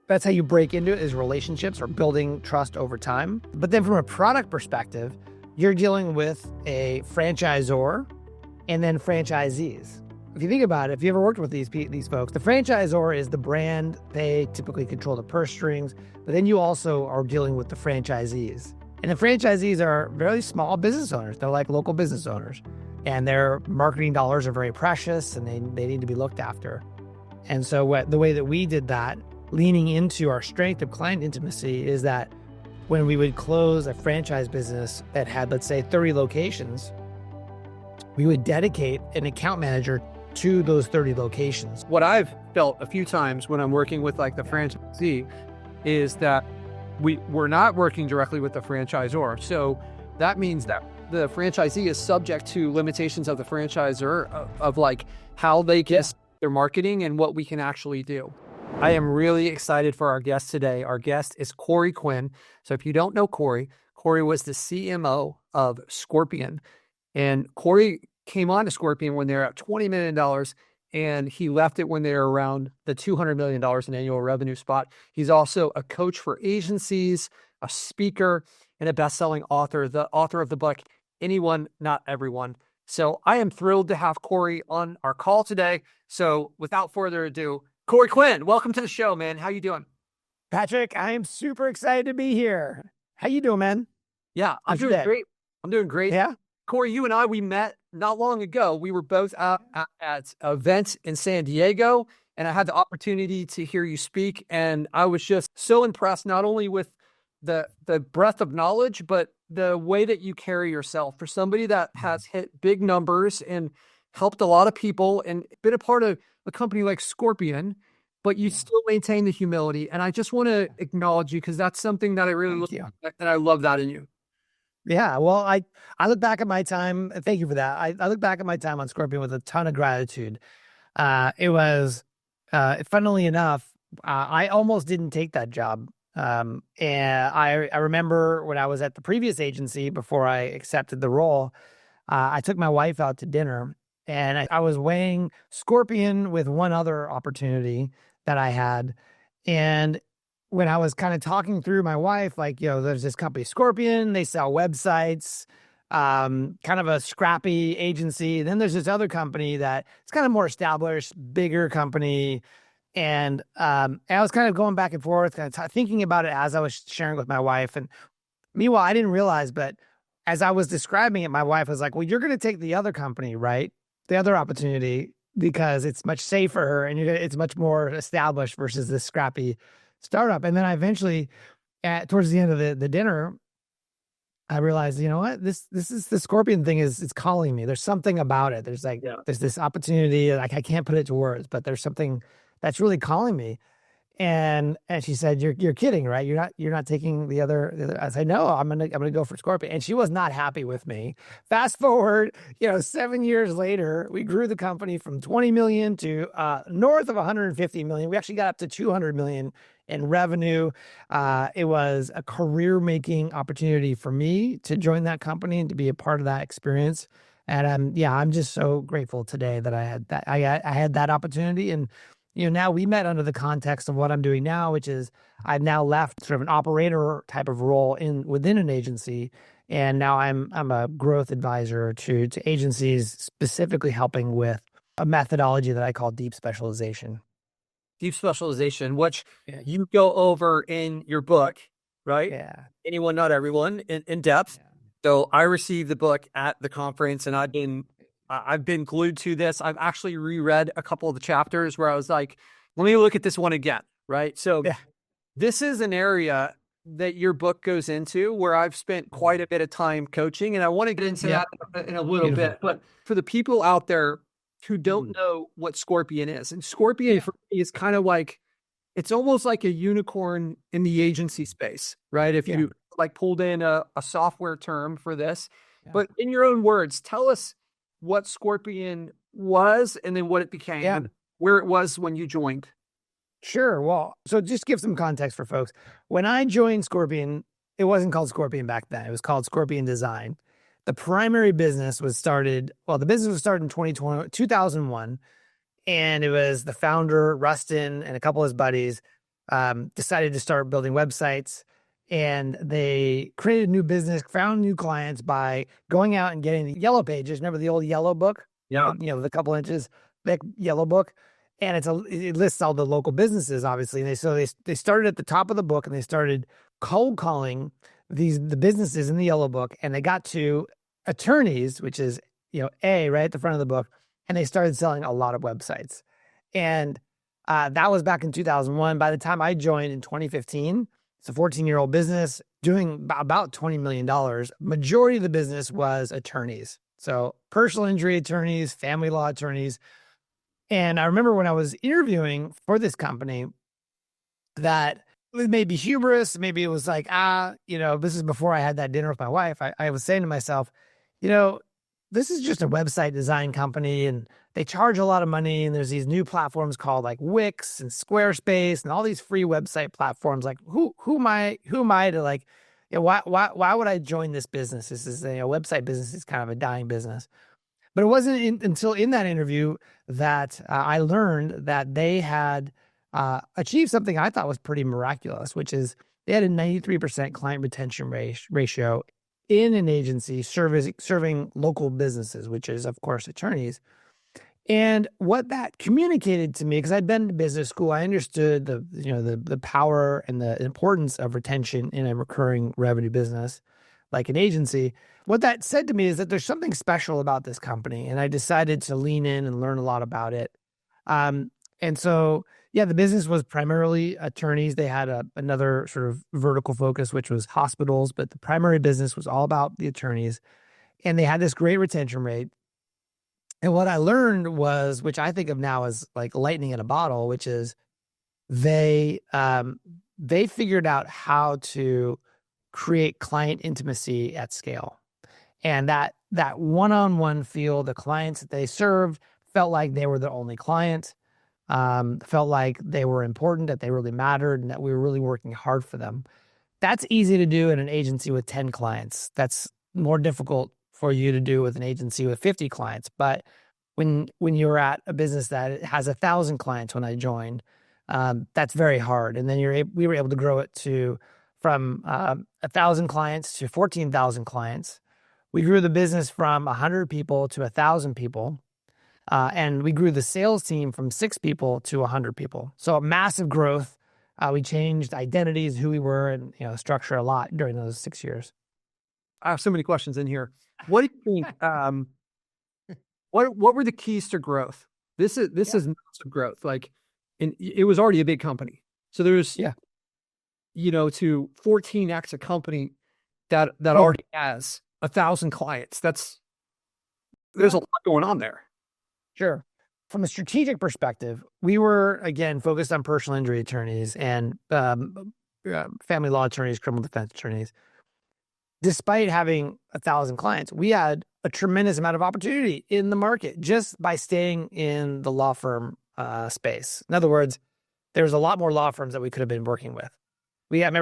That's how you break into it, is relationships or building trust over time. But then from a product perspective, you're dealing with a franchisor and then franchisees. If you think about it, if you ever worked with these folks, the franchisor is the brand. They typically control the purse strings, but then you also are dealing with the franchisees. And the franchisees are very small business owners. They're like local business owners. And their marketing dollars are very precious, and they need to be looked after. And so the way that we did that, leaning into our strength of client intimacy, is that when we would close a franchise business that had, let's say, 30 locations, we would dedicate an account manager to those 30 locations. What I've felt a few times when I'm working with like the franchisee is that we're not working directly with the franchisor. So that means that the franchisee is subject to limitations of the franchisor of like how they get their marketing and what we can actually do. I am really excited for our guest today. Our guest is Corey Quinn. So if you don't know Corey was the CMO of Scorpion. And Corey came on to Scorpion when they were at $20 million, and he left it when they were around the $200 million in annual revenue spot. He's also a coach for agencies, a speaker, and a best-selling author, the author of the book, Anyone, Not Everyone. So I am thrilled to have Corey on our call today. So without further ado, Corey Quinn, welcome to the show, man. How you doing? Patrick, I am super excited to be here. How you doing, man? Yeah, I'm doing great. I'm doing great. Yeah? Corey, you and I, we met not long ago. We were both at an event in San Diego, and I had the opportunity to hear you speak. And I was just so impressed, not only with the breadth of knowledge, but the way that you carry yourself for somebody that has hit big numbers and helped a lot of people and been a part of a company like Scorpion, but you still maintain the humility. And I just want to acknowledge you because that's something that I really look at, and I love that in you. Yeah, well, I look back at my time. Thank you for that. I look back at my time on Scorpion with a ton of gratitude. It was, funnily enough, I almost didn't take that job. And I remember when I was at the previous agency before I accepted the role, I took my wife out to dinner, and I was weighing Scorpion with one other opportunity that I had. And when I was kind of talking through my wife, like, there's this company, Scorpion, they sell websites, kind of a scrappy agency. Then there's this other company that it's kind of more established, bigger company. And I was kind of going back and forth, kind of thinking about it as I was sharing with my wife. And meanwhile, I didn't realize, but as I was describing it, my wife was like, well, you're going to take the other company, right? The other opportunity, because it's much safer and it's much more established versus this scrappy startup. And then I eventually, towards the end of the dinner, I realized, you know what, this is the Scorpion thing it's calling me. There's something about it. There's there's this opportunity, like I can't put it to words, but there's something that's really calling me. And she said, you're kidding, right? You're not taking the other. I said, no, I'm gonna go for Scorpion. And she was not happy with me. Fast forward, 7 years later, we grew the company from 20 million to north of 150 million. We actually got up to 200 million in revenue. It was a career-making opportunity for me to join that company and to be a part of that experience. And I'm just so grateful today that I had that. I had that opportunity. And now we met under the context of what I'm doing now, which is I've now left sort of an operator type of role within an agency, and now I'm a growth advisor to agencies, specifically helping with a methodology that I call deep specialization. Deep specialization, which you go over in your book, right? Yeah. Anyone, Not Everyone, in depth. Yeah. So I received the book at the conference, and I've been glued to this. I've actually reread a couple of the chapters where I was like, let me look at this one again, right? So this is an area that your book goes into where I've spent quite a bit of time coaching, and I want to get into that in a little bit. But for the people out there who don't know what Scorpion is, and Scorpion for me is kind of like, it's almost like a unicorn in the agency space, right? If you like pulled in a software term for this, but in your own words, tell us what Scorpion was and then what it became, and where it was when you joined. Sure. Well, so just give some context for folks. When I joined Scorpion, it wasn't called Scorpion back then. It was called Scorpion Design. The primary business was started, the business was started in 2001, and it was the founder, Rustin, and a couple of his buddies decided to start building websites, and they created a new business, found new clients by going out and getting the yellow pages. Remember the old yellow book? Yeah. The couple inches thick yellow book. And it lists all the local businesses, obviously. And they started at the top of the book, and they started cold calling the businesses in the yellow book, and they got to attorneys, which is, A right at the front of the book. And they started selling a lot of websites. And that was back in 2001. By the time I joined in 2015, it's a 14-year-old business doing about $20 million. Majority of the business was attorneys. So personal injury attorneys, family law attorneys. And I remember when I was interviewing for this company that it may be humorous. Maybe it was like, this is before I had that dinner with my wife. I was saying to myself, this is just a website design company, and they charge a lot of money. And there's these new platforms called like Wix and Squarespace and all these free website platforms. Like who am I to like, why would I join this business? This is a website business is kind of a dying business. But it wasn't until in that interview that I learned that they had achieved something I thought was pretty miraculous, which is they had a 93% client retention ratio in an agency serving local businesses, which is, of course, attorneys. And what that communicated to me, because I'd been to business school, I understood the power and the importance of retention in a recurring revenue business like an agency. What that said to me is that there's something special about this company, and I decided to lean in and learn a lot about it. And so, the business was primarily attorneys. They had another sort of vertical focus, which was hospitals, but the primary business was all about the attorneys, and they had this great retention rate. And what I learned was, which I think of now as like lightning in a bottle, which is they figured out how to create client intimacy at scale. And that one-on-one feel, the clients that they served felt like they were the only client, felt like they were important, that they really mattered, and that we were really working hard for them. That's easy to do in an agency with 10 clients. That's more difficult for you to do with an agency with 50 clients. But when you're at a business that has 1,000 clients when I joined, that's very hard. And then we were able to grow it from 1,000 clients to 14,000 clients. We grew the business from 100 people to 1,000 people. And we grew the sales team from 6 people to 100 people. So a massive growth. We changed identities, who we were, and structure a lot during those 6 years. I have so many questions in here. What do you think? What were the keys to growth? This is massive growth. Like, it was already a big company. So there's to 14x a company that already has 1,000 clients. There's a lot going on there. Sure. From a strategic perspective, we were, again, focused on personal injury attorneys and family law attorneys, criminal defense attorneys. Despite having 1,000 clients, we had a tremendous amount of opportunity in the market just by staying in the law firm space. In other words, there's a lot more law firms that we could have been working with. We had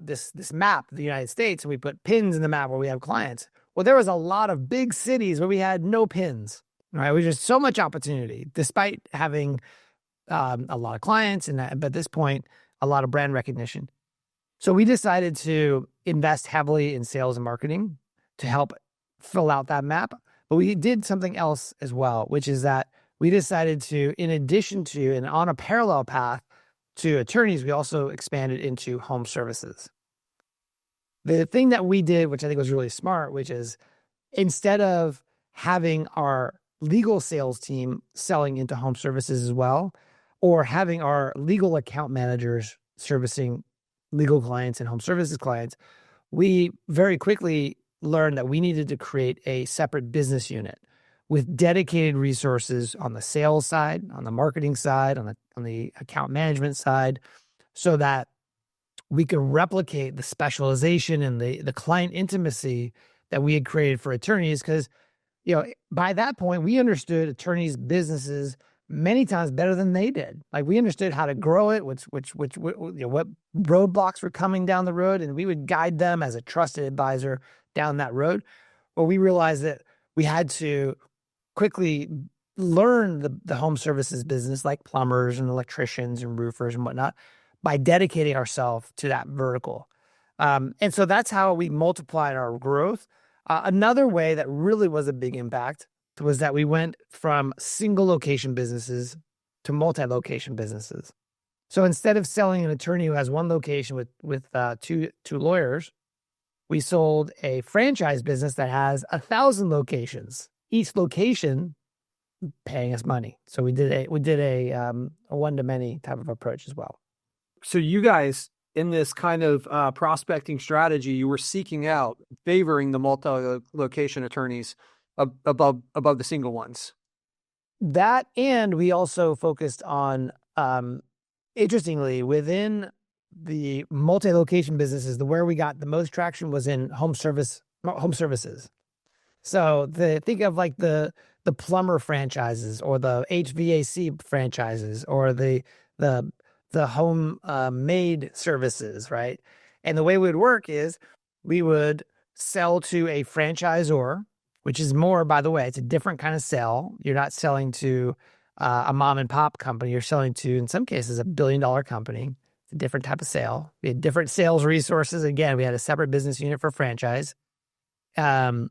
this map of the United States, and we put pins in the map where we have clients. Well, there was a lot of big cities where we had no pins. Right, we just so much opportunity, despite having a lot of clients and at this point a lot of brand recognition. So we decided to invest heavily in sales and marketing to help fill out that map. But we did something else as well, which is that we decided to, in addition to and on a parallel path to attorneys, we also expanded into home services. The thing that we did, which I think was really smart, which is instead of having our legal sales team selling into home services as well, or having our legal account managers servicing legal clients and home services clients, we very quickly learned that we needed to create a separate business unit with dedicated resources on the sales side, on the marketing side, on the account management side, so that we could replicate the specialization and the client intimacy that we had created for attorneys. Because by that point, we understood attorneys' businesses many times better than they did. Like, we understood how to grow it, what roadblocks were coming down the road, and we would guide them as a trusted advisor down that road. But we realized that we had to quickly learn the home services business, like plumbers and electricians and roofers and whatnot. by dedicating ourselves to that vertical. And so that's how we multiplied our growth. Another way that really was a big impact was that we went from single location businesses to multi-location businesses. So instead of selling an attorney who has one location with two lawyers, we sold a franchise business that has 1,000 locations, each location paying us money. So we did a one-to-many type of approach as well. So you guys, in this kind of prospecting strategy, you were seeking out, favoring the multi-location attorneys above the single ones. That, and we also focused on, interestingly, within the multi-location businesses, where we got the most traction was in home services. So think of like the plumber franchises or the HVAC franchises or the home maid services, right? And the way we would work is we would sell to a franchisor, which is more, by the way, it's a different kind of sell. You're not selling to a mom and pop company. You're selling to, in some cases, $1 billion company. It's a different type of sale. We had different sales resources. Again, we had a separate business unit for franchise. And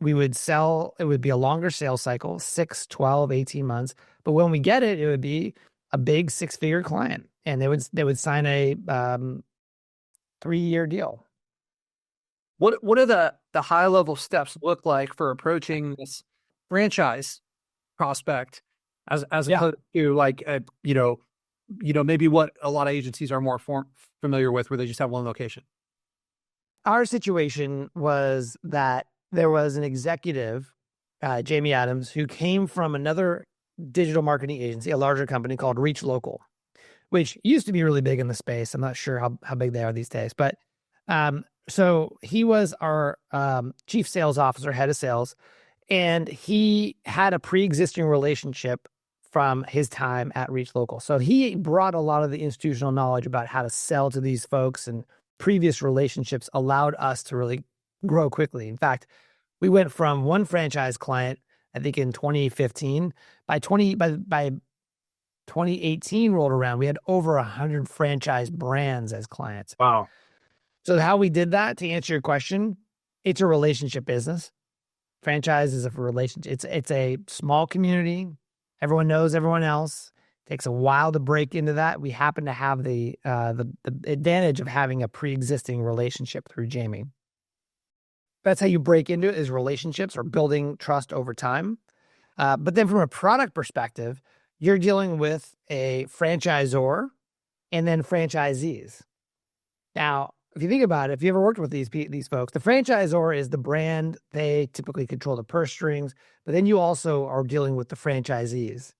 we would sell, it would be a longer sales cycle, 6, 12, 18 months. But when we get it, it would be a big 6-figure client. And they would sign a 3-year deal. What are the high level steps look like for approaching this franchise prospect as opposed to like maybe what a lot of agencies are more familiar with, where they just have one location? Our situation was that there was an executive, Jamie Adams, who came from another digital marketing agency, a larger company called Reach Local, which used to be really big in the space. I'm not sure how big they are these days, but so he was our chief sales officer, head of sales, and he had a pre-existing relationship from his time at Reach Local. So he brought a lot of the institutional knowledge about how to sell to these folks, and previous relationships allowed us to really grow quickly. In fact, we went from one franchise client, I think in 2015, by 2018 rolled around, we had over 100 franchise brands as clients. Wow. So how we did that, to answer your question, it's a relationship business. Franchise is a relationship. It's a small community. Everyone knows everyone else. It takes a while to break into that. We happen to have the advantage of having a pre-existing relationship through Jamie. That's how you break into it, is relationships or building trust over time. But then from a product perspective, you're dealing with a franchisor and then franchisees. Now, if you think about it, if you ever worked with these folks, the franchisor is the brand. They typically control the purse strings, but then you also are dealing with the franchisees.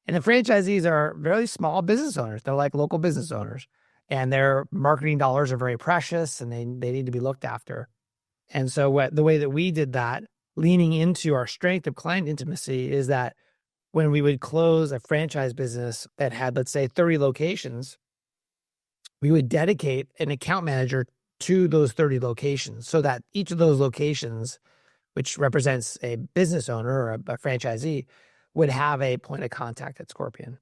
And the franchisees are very small business owners. They're like local business owners, and their marketing dollars are very precious, and they need to be looked after. And so the way that we did that, leaning into our strength of client intimacy, is that when we would close a franchise business that had, let's say, 30 locations, we would dedicate an account manager to those 30 locations, so that each of those locations, which represents a business owner or a franchisee, would have a point of contact at Scorpion.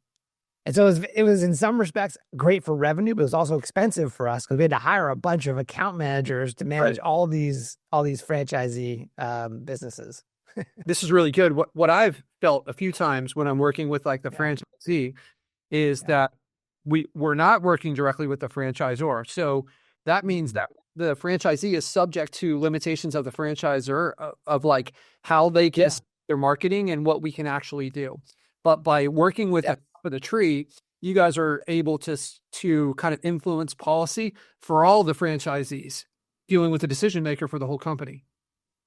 And so it was in some respects great for revenue, but it was also expensive for us because we had to hire a bunch of account managers to manage all these franchisee businesses. This is really good. What I've felt a few times when I'm working with like the franchisee is that we're not working directly with the franchisor. So that means that the franchisee is subject to limitations of the franchisor of like how they can their marketing and what we can actually do. But by working with the top of the tree, you guys are able to kind of influence policy for all the franchisees, dealing with the decision maker for the whole company.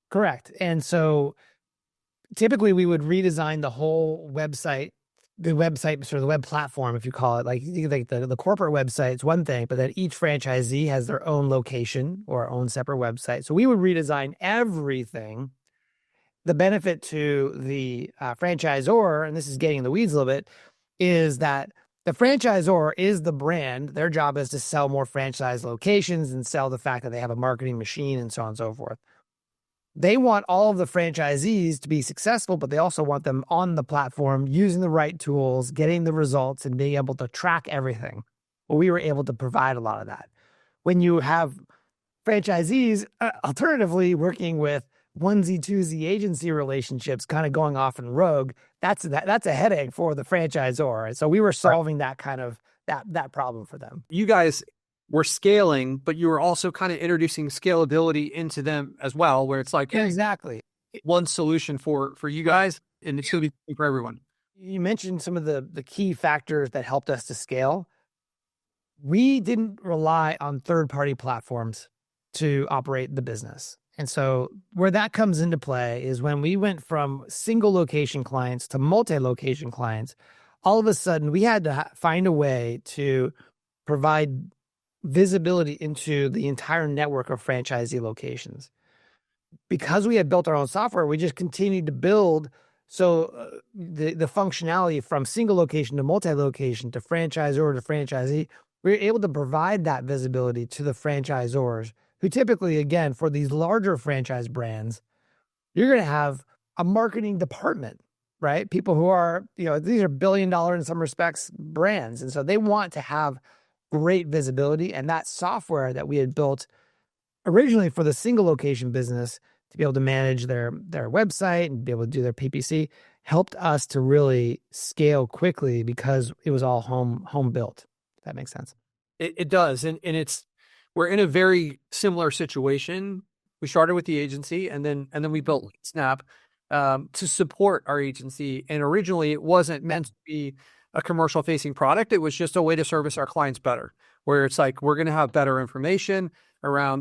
Correct. And so typically we would redesign the whole website, sort of the web platform, if you call it. Like the corporate website is one thing, but then each franchisee has their own location or own separate website. So we would redesign everything. The benefit to the franchisor, and this is getting in the weeds a little bit, is that the franchisor is the brand. Their job is to sell more franchise locations and sell the fact that they have a marketing machine and so on and so forth. They want all of the franchisees to be successful, but they also want them on the platform, using the right tools, getting the results, and being able to track everything. Well, we were able to provide a lot of that. When you have franchisees, alternatively working with onesie twosie agency relationships kind of going off in rogue, that's a headache for the franchisor. And so we were solving that kind of that problem for them. You guys were scaling, but you were also kind of introducing scalability into them as well, where it's like, Yeah, exactly. one solution for you guys, and it's going to be for everyone. You mentioned some of the key factors that helped us to scale. We didn't rely on third-party platforms to operate the business. And so where that comes into play is when we went from single location clients to multi-location clients, all of a sudden we had to find a way to provide visibility into the entire network of franchisee locations. Because we had built our own software, we just continued to build. So the functionality from single location to multi-location to franchisor to franchisee, we were able to provide that visibility to the franchisors who typically, again, for these larger franchise brands, you're going to have a marketing department, right? People who are, these are $1 billion in some respects brands. And so they want to have great visibility. And that software that we had built originally for the single location business to be able to manage their website and be able to do their PPC helped us to really scale quickly because it was all home built. If that makes sense. It does. And we're in a very similar situation. We started with the agency and then we built Snap to support our agency. And originally it wasn't meant to be a commercial facing product. It was just a way to service our clients better, where it's like, we're going to have better information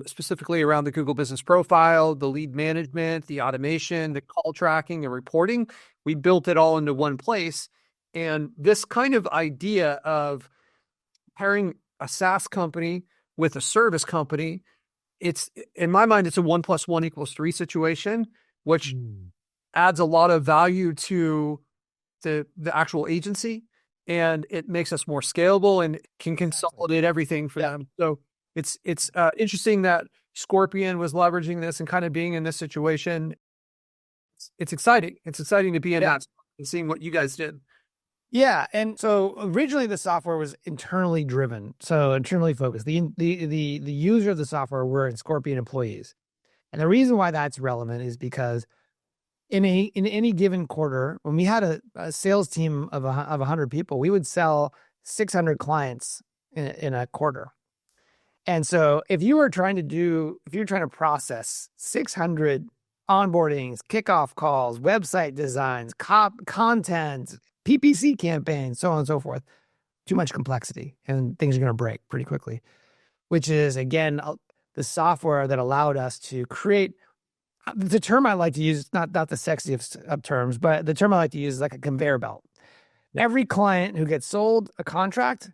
specifically around the Google Business Profile, the lead management, the automation, the call tracking and reporting. We built it all into one place. And this kind of idea of pairing a SaaS company with a service company, it's, in my mind, it's a 1 + 1 = 3 situation, which adds a lot of value to the actual agency, and it makes us more scalable and can consolidate everything for them. So it's interesting that Scorpion was leveraging this and kind of being in this situation. It's exciting. It's exciting to be in that and seeing what you guys did. Yeah. And so originally the software was internally driven. So internally focused. The user of the software were Scorpion employees. And the reason why that's relevant is because in any given quarter, when we had a sales team of 100 people, we would sell 600 clients in a quarter. And so if you're trying to process 600 onboardings, kickoff calls, website designs, content, PPC campaigns, so on and so forth, too much complexity and things are going to break pretty quickly, which is, again, the software that allowed us to create the term I like to use, not the sexiest of terms, but the term I like to use is like a conveyor belt. Every client who gets sold a contract,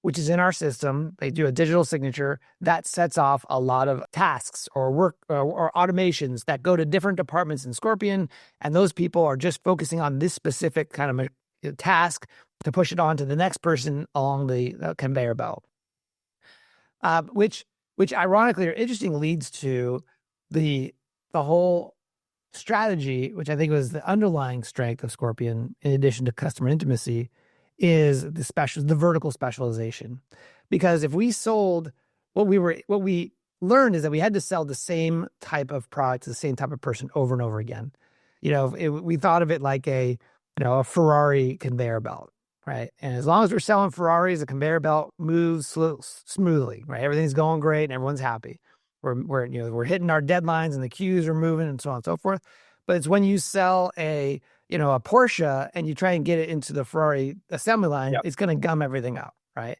which is in our system, they do a digital signature that sets off a lot of tasks or work or automations that go to different departments in Scorpion. And those people are just focusing on this specific kind of task to push it on to the next person along the conveyor belt. Which ironically or interesting leads to the whole strategy, which I think was the underlying strength of Scorpion, in addition to customer intimacy, is the vertical specialization. Because if we sold what we learned is that we had to sell the same type of product to the same type of person over and over again. We thought of it like a Ferrari conveyor belt, right? And as long as we're selling Ferraris, the conveyor belt moves smoothly, right? Everything's going great and everyone's happy. We're hitting our deadlines and the queues are moving and so on and so forth. But it's when you sell a Porsche and you try and get it into the Ferrari assembly line, It's going to gum everything up, right?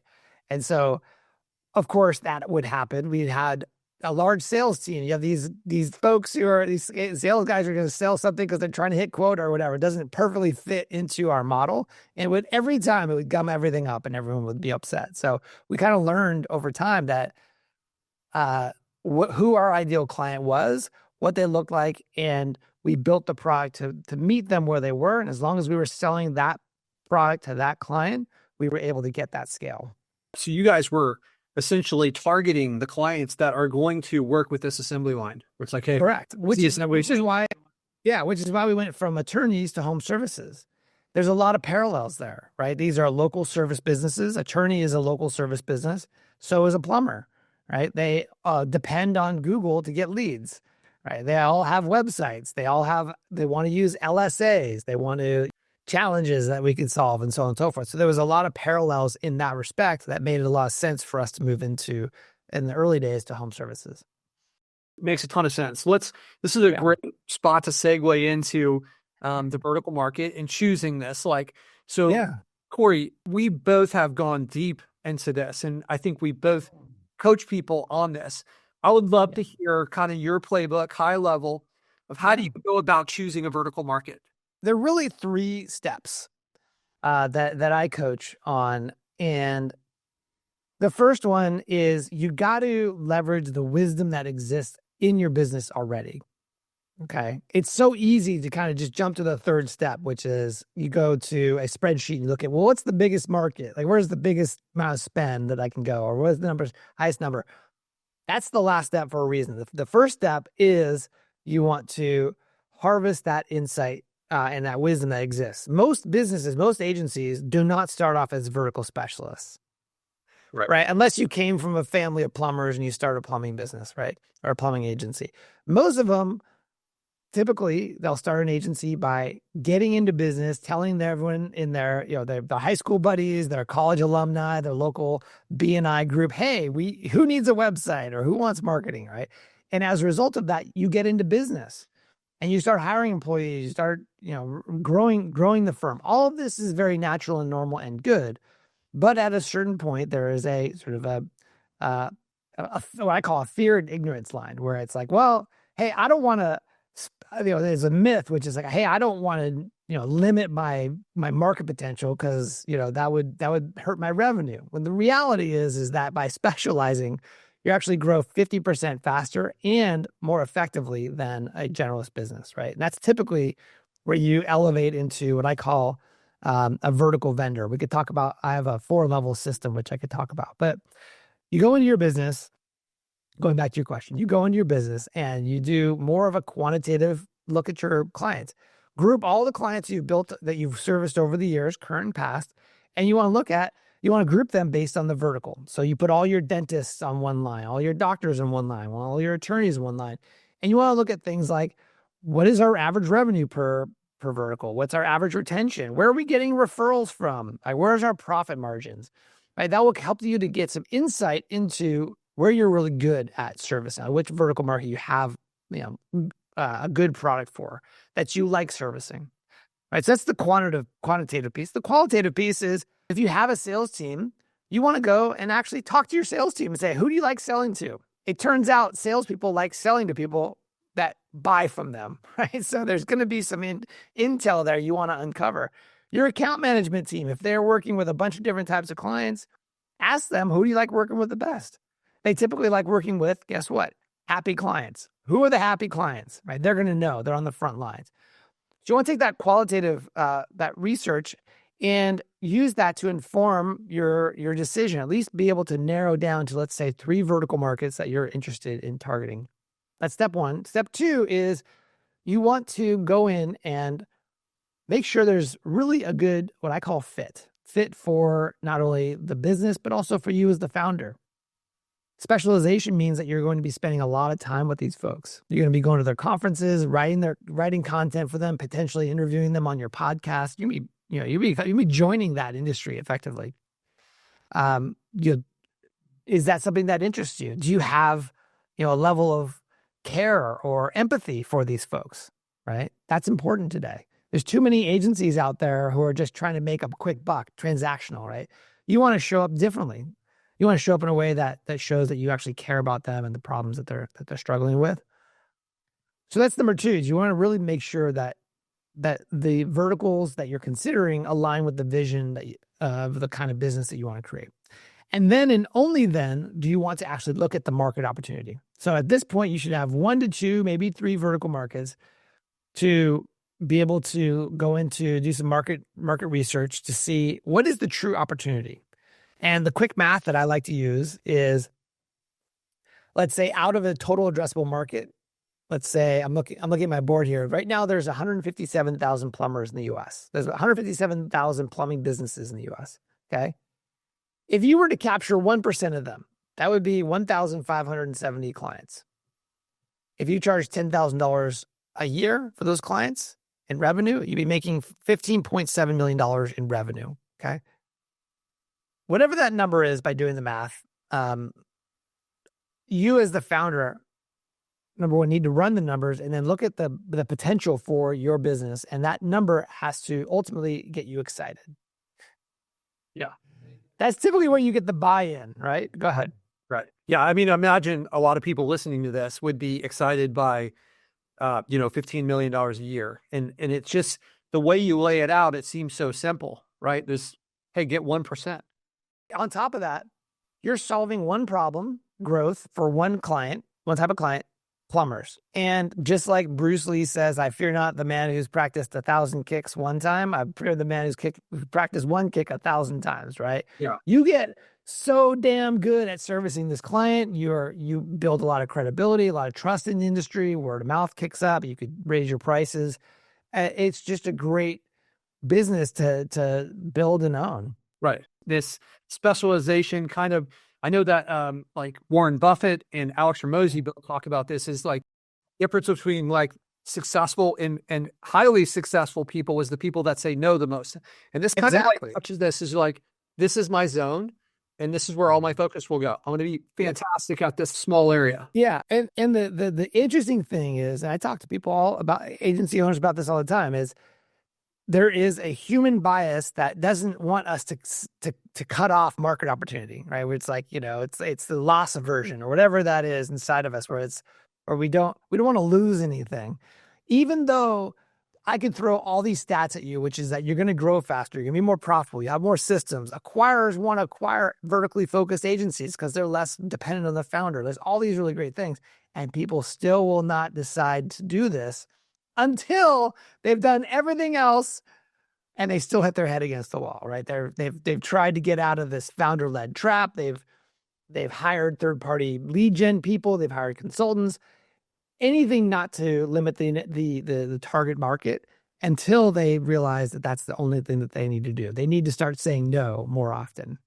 And so, of course, that would happen. We had a large sales team. You have these folks these sales guys are going to sell something because they're trying to hit quota or whatever. It doesn't perfectly fit into our model. And every time it would gum everything up and everyone would be upset. So we kind of learned over time that who our ideal client was, what they looked like, and we built the product to meet them where they were. And as long as we were selling that product to that client, we were able to get that scale. So you guys were essentially targeting the clients that are going to work with this assembly line. Where it's like, hey, correct. Which is why we went from attorneys to home services. there's a lot of parallels there, right? These are local service businesses. Attorney is a local service business. So is a plumber, right? They depend on Google to get leads, right? They all have websites. They want to use LSAs. They want to challenges that we can solve and so on and so forth. So there was a lot of parallels in that respect that made it a lot of sense for us to move into in the early days to home services. Makes a ton of sense. This is a great spot to segue into the vertical market and choosing this. Corey, we both have gone deep into this, and I think we both coach people on this. I would love to hear kind of your playbook, high level, of how do you go about choosing a vertical market? There are really 3 steps that I coach on. And the first one is you got to leverage the wisdom that exists in your business already. Okay. It's so easy to kind of just jump to the third step, which is you go to a spreadsheet and you look at, well, what's the biggest market? Like, where's the biggest amount of spend that I can go? Or what's the highest number? That's the last step for a reason. The first step is you want to harvest that insight and that wisdom that exists. Most businesses, most agencies do not start off as vertical specialists. Right. Unless you came from a family of plumbers and you start a plumbing business, right? Or a plumbing agency. Most of them, typically, they'll start an agency by getting into business, telling everyone in their high school buddies, their college alumni, their local B&I group, hey, who needs a website or who wants marketing, right? And as a result of that, you get into business and you start hiring employees, you start, growing the firm. All of this is very natural and normal and good. But at a certain point, there is a sort of what I call a fear and ignorance line, where it's like, well, hey, I don't want to, there's a myth, which is like, hey, I don't want to, limit my market potential because, that would hurt my revenue. When the reality is that by specializing, you actually grow 50% faster and more effectively than a generalist business, right? And that's typically where you elevate into what I call a vertical vendor. We could talk about, I have a 4-level system, which I could talk about, but you go into your business, going back to your question, you go into your business and you do more of a quantitative look at your clients, group all the clients you've built that you've serviced over the years, current and past, and you want to group them based on the vertical. So you put all your dentists on one line, all your doctors on one line, all your attorneys on one line, and you want to look at things like, what is our average revenue per vertical? What's our average retention? Where are we getting referrals from? Where's our profit margins? Right? That will help you to get some insight into where you're really good at service now, which vertical market you have, a good product for that you like servicing. Right? So that's the quantitative piece. The qualitative piece is if you have a sales team, you want to go and actually talk to your sales team and say, who do you like selling to? It turns out salespeople like selling to people that buy from them, right? So there's going to be some intel there you want to uncover. Your account management team, if they're working with a bunch of different types of clients, ask them, who do you like working with the best? They typically like working with, guess what? Happy clients. Who are the happy clients, right? They're going to know. They're on the front lines. So you want to take that qualitative, that research and use that to inform your decision, at least be able to narrow down to, let's say, 3 vertical markets that you're interested in targeting. That's step 1. Step 2 is you want to go in and make sure there's really a good, what I call fit for not only the business, but also for you as the founder. Specialization means that you're going to be spending a lot of time with these folks. You're going to be going to their conferences, writing content for them, potentially interviewing them on your podcast. You'll be joining that industry effectively. Is that something that interests you? Do you have, a level of care or empathy for these folks, right? That's important today. There's too many agencies out there who are just trying to make a quick buck, transactional, right? You want to show up differently. You want to show up in a way that shows that you actually care about them and the problems that they're struggling with. So that's number 2. Is you want to really make sure that the verticals that you're considering align with the vision of the kind of business that you want to create. And then and only then do you want to actually look at the market opportunity. So at this point, you should have 1 to 2, maybe 3 vertical markets to be able to go into, do some market research to see what is the true opportunity. And the quick math that I like to use is, let's say out of a total addressable market, let's say I'm looking at my board here. Right now, there's 157,000 plumbers in the US. There's 157,000 plumbing businesses in the US. Okay. If you were to capture 1% of them, that would be 1,570 clients. If you charge $10,000 a year for those clients in revenue, you'd be making $15.7 million in revenue. Okay. Whatever that number is by doing the math, you as the founder, number one, need to run the numbers and then look at the potential for your business. And that number has to ultimately get you excited. Yeah. That's typically where you get the buy-in, right? Go ahead. Right. Yeah. I mean, imagine a lot of people listening to this would be excited by, $15 million a year. And it's just the way you lay it out, it seems so simple, right? Hey, get 1%. On top of that, you're solving one problem, growth, for one client, one type of client, plumbers. And just like Bruce Lee says, I fear not the man who's practiced 1,000 kicks one time. I fear the man who's practiced one kick 1,000 times, right? Yeah. You get so damn good at servicing this client. You build a lot of credibility, a lot of trust in the industry. Word of mouth kicks up. You could raise your prices. It's just a great business to build and own. Right. This specialization kind of, I know that like Warren Buffett and Alex Ramosi talk about this, is like the difference between like successful and highly successful people is the people that say no the most. And this kind of like touches this, is like, this is my zone and this is where all my focus will go. I'm going to be fantastic at this small area. Yeah. And the interesting thing is, and I talk to people all about, agency owners about this all the time, is there is a human bias that doesn't want us to cut off market opportunity, right? Where it's like, it's the loss aversion or whatever that is inside of us, where we don't want to lose anything. Even though I could throw all these stats at you, which is that you're going to grow faster, you're going to be more profitable, you have more systems. Acquirers want to acquire vertically focused agencies because they're less dependent on the founder. There's all these really great things, and people still will not decide to do this until they've done everything else and they still hit their head against the wall, right? They've tried to get out of this founder-led trap. They've hired third-party lead gen people. They've hired consultants. Anything not to limit the target market until they realize that that's the only thing that they need to do. They need to start saying no more often.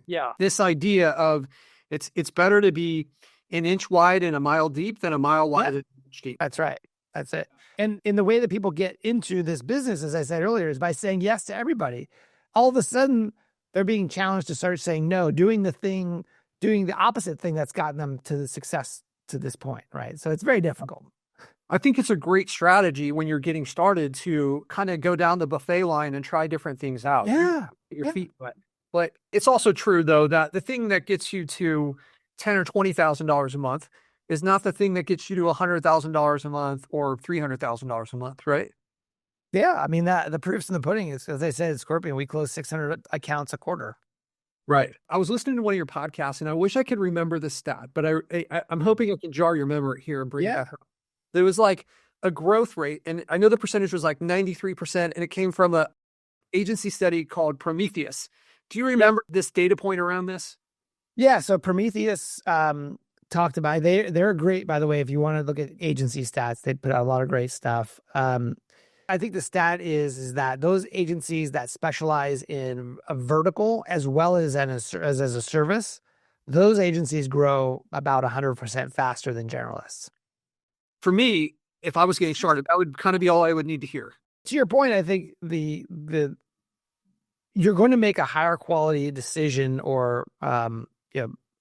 Yeah. This idea of it's better to be an inch wide and a mile deep than a mile wide and an inch deep. That's right. That's it. And in the way that people get into this business, as I said earlier, is by saying yes to everybody. All of a sudden, they're being challenged to start saying no, doing the opposite thing that's gotten them to the success to this point, right? So it's very difficult. I think it's a great strategy when you're getting started to kind of go down the buffet line and try different things out. Yeah. Get your feet wet. But it's also true, though, that the thing that gets you to $10,000 or $20,000 a month is not the thing that gets you to $100,000 a month or $300,000 a month, right? Yeah, I mean, the proof's in the pudding. Is, as I said at Scorpion, we close 600 accounts a quarter. Right. I was listening to one of your podcasts, and I wish I could remember the stat, but I'm hoping I can jar your memory here and bring it back. There was like a growth rate, and I know the percentage was like 93%, and it came from a agency study called Prometheus. Do you remember this data point around this? Yeah. So Prometheus talked about, they're great, by the way. If you want to look at agency stats, they put out a lot of great stuff. I think the stat is that those agencies that specialize in a vertical as well as as a service, those agencies grow about 100% faster than generalists. For me, if I was getting started, that would kind of be all I would need to hear. To your point, I think you're going to make a higher quality decision or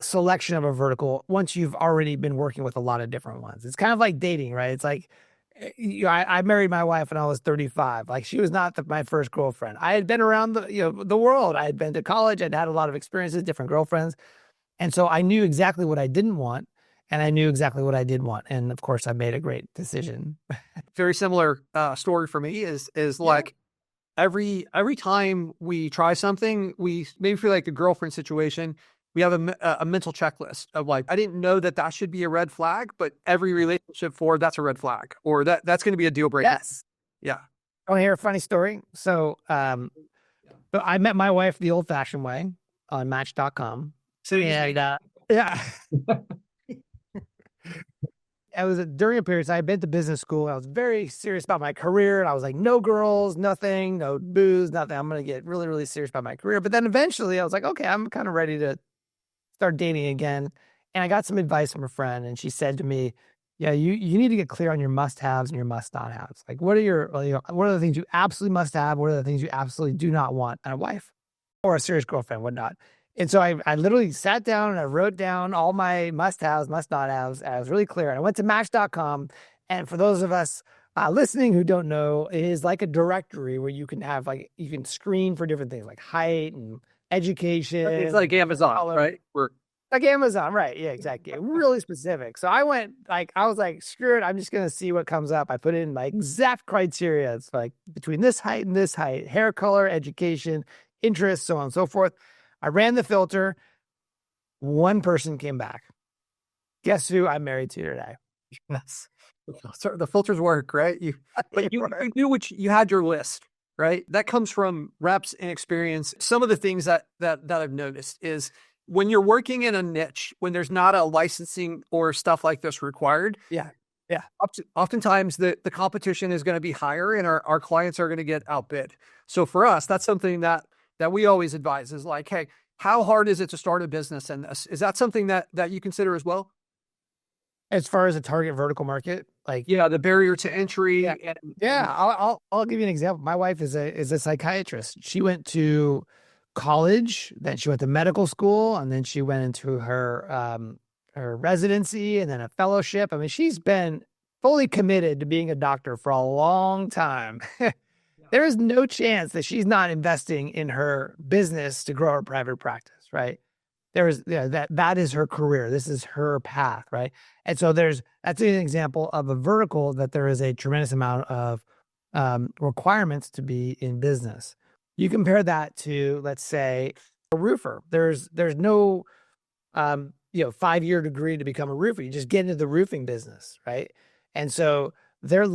selection of a vertical once you've already been working with a lot of different ones. It's kind of like dating, right? It's like, I married my wife when I was 35. Like, she was not my first girlfriend. I had been around the world. I had been to college. I'd had a lot of experiences, different girlfriends. And so I knew exactly what I didn't want, and I knew exactly what I did want. And of course I made a great decision. Very similar story for me is like every time we try something, we maybe feel like a girlfriend situation, we have a mental checklist of like, I didn't know that should be a red flag, but every relationship forward, that's a red flag, or that's going to be a deal breaker. Yes. Yeah. I want to hear a funny story. So, but I met my wife the old fashioned way on Match.com. So yeah. I was during a period, so I had been to business school. I was very serious about my career. And I was like, no girls, nothing, no booze, nothing. I'm going to get really, really serious about my career. But then eventually I was like, okay, I'm kind of ready to start dating again. And I got some advice from a friend, and she said to me, yeah, you need to get clear on your must-haves and your must-not-haves. Like, what are the things you absolutely must have? What are the things you absolutely do not want in a wife or a serious girlfriend, whatnot? And so I literally sat down and I wrote down all my must-haves, must-not-haves. I was really clear. And I went to Match.com. And for those of us listening who don't know, it is like a directory where you can have you can screen for different things like height and education. It's like Amazon, color. right? Like Amazon, right? Yeah, exactly. Really specific. So I was like, screw it. I'm just going to see what comes up. I put in my exact criteria. It's like between this height and this height, hair color, education, interests, so on and so forth. I ran the filter. One person came back. Guess who I'm married to today? Yes. So the filters work, right? You knew you had your list, right? That comes from reps and experience. Some of the things that I've noticed is when you're working in a niche, when there's not a licensing or stuff like this required. Yeah. Oftentimes the competition is going to be higher and our clients are going to get outbid. So for us, that's something that we always advise is like, hey, how hard is it to start a business? And is that something that you consider as well? As far as a target vertical market, the barrier to entry. I'll give you an example. My wife is a psychiatrist. She went to college, then she went to medical school, and then she went into her residency and then a fellowship. I mean, she's been fully committed to being a doctor for a long time. There is no chance that she's not investing in her business to grow her private practice, right? That is her career. This is her path, right? And so that's an example of a vertical that there is a tremendous amount of requirements to be in business. You compare that to, let's say, a roofer. There's no 5-year degree to become a roofer. You just get into the roofing business, right? And so they're